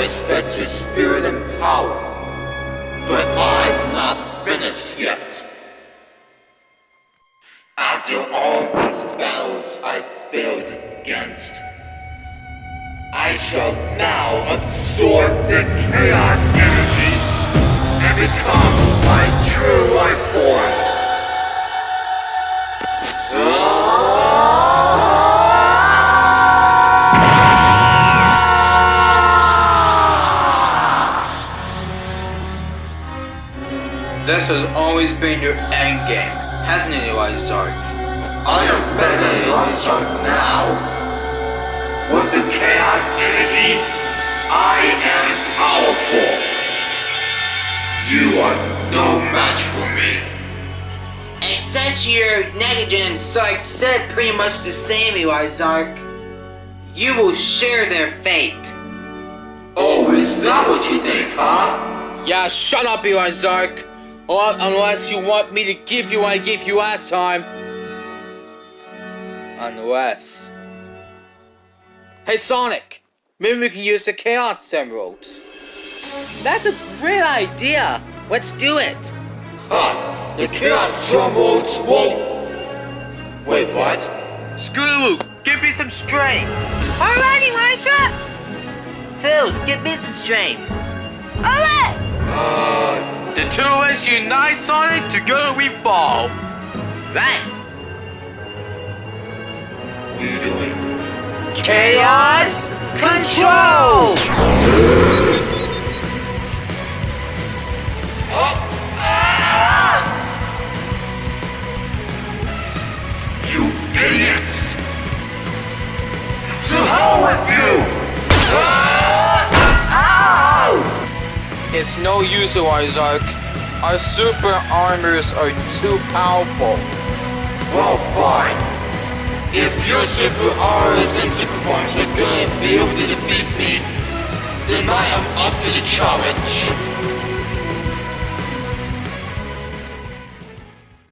respect your spirit and power, but I'm not finished yet. After all these battles I failed against, I shall now absorb the chaos energy and become my true life form. This has always been your endgame, hasn't it, Elijark? I am better than Elijark now. With the chaos energy, I am powerful. You are no match for me. Except your negligence, like said pretty much the same, Elijark. You will share their fate. Oh, is that what you think, huh? Yeah, shut up, Elijark. Or unless you want me to give you what I gave you last time. Unless... Hey Sonic! Maybe we can use the Chaos Emeralds. That's a great idea. Let's do it. Huh, the Chaos Emeralds won't... Wait, what? Scootaloo, give me some strength! Alrighty, Elijark. Tails, give me some strength. Alright! The two of us unite, Sonic, together we fall! Right! What are you doing? Chaos Control! You idiots! To hell with you! It's no use, Elijark. Our super armors are too powerful. Well, fine. If your super auras and super forms are gonna be able to defeat me, then I am up to the challenge.